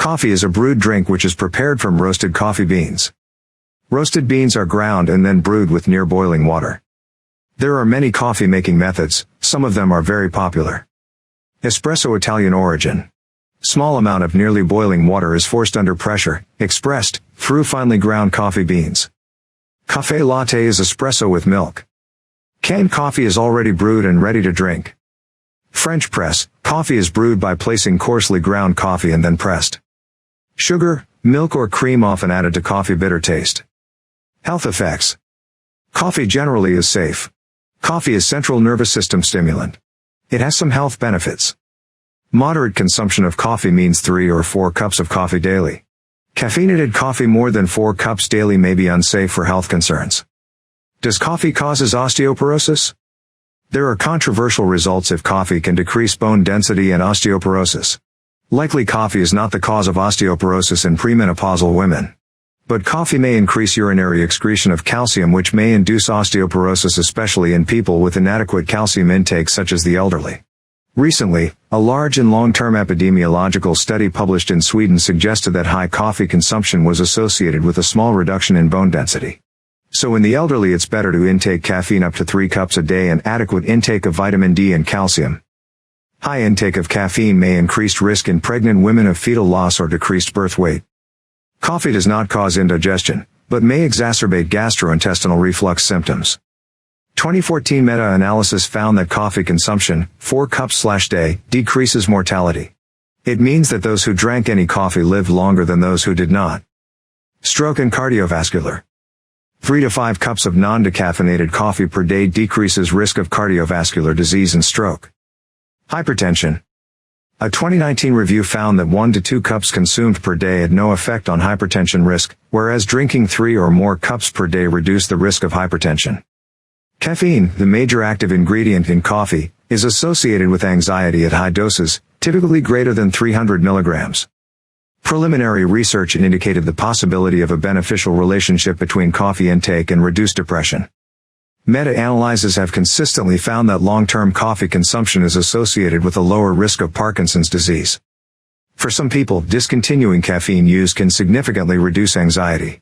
Coffee is a brewed drink which is prepared from roasted coffee beans. Roasted beans are ground and then brewed with near boiling water. There are many coffee making methods, some of them are very popular. Espresso Italian origin. Small amount of nearly boiling water is forced under pressure, expressed through finely ground coffee beans. Caffe latte is espresso with milk. Canned coffee is already brewed and ready to drink. French press, coffee is brewed by placing coarsely ground coffee and then pressed. Sugar, milk or cream often added to coffee bitter taste. Health effects. Coffee generally is safe. Coffee is central nervous system stimulant. It has some health benefits. Moderate consumption of coffee means 3 or 4 cups of coffee daily. Caffeineted coffee more than 4 cups daily may be unsafe for health concerns. Does coffee causes osteoporosis? There are controversial results if coffee can decrease bone density and osteoporosis. Likely coffee is not the cause of osteoporosis in premenopausal women. But coffee may increase urinary excretion of calcium which may induce osteoporosis especially in people with inadequate calcium intake such as the elderly. Recently, a large and long-term epidemiological study published in Sweden suggested that high coffee consumption was associated with a small reduction in bone density. So in the elderly it's better to intake caffeine up to 3 cups a day and adequate intake of vitamin D and calcium. High intake of caffeine may increase risk in pregnant women of fetal loss or decreased birth weight. Coffee does not cause indigestion, but may exacerbate gastrointestinal reflux symptoms. 2014 meta-analysis found that coffee consumption, 4 cups/day, decreases mortality. It means that those who drank any coffee lived longer than those who did not. Stroke and cardiovascular. 3 to 5 cups of non-decaffeinated coffee per day decreases risk of cardiovascular disease and stroke. Hypertension. A 2019 review found that 1 to 2 cups consumed per day had no effect on hypertension risk, whereas drinking 3 or more cups per day reduced the risk of hypertension. Caffeine, the major active ingredient in coffee, is associated with anxiety at high doses, typically greater than 300 milligrams. Preliminary research indicated the possibility of a beneficial relationship between coffee intake and reduced depression. Meta-analyses have consistently found that long-term coffee consumption is associated with a lower risk of Parkinson's disease. For some people, discontinuing caffeine use can significantly reduce anxiety.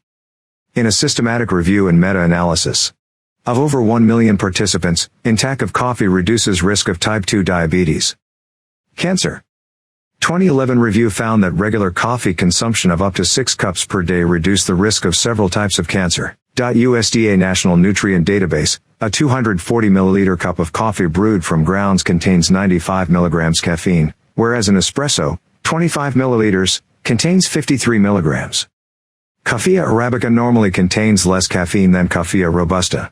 In a systematic review and meta-analysis of over 1 million participants, intake of coffee reduces risk of type 2 diabetes. Cancer. 2011 review found that regular coffee consumption of up to 6 cups per day reduced the risk of several types of cancer. USDA National Nutrient Database, a 240 milliliter cup of coffee brewed from grounds contains 95 milligrams caffeine, whereas an espresso, 25 milliliters, contains 53 milligrams. Coffea Arabica normally contains less caffeine than Coffea Robusta.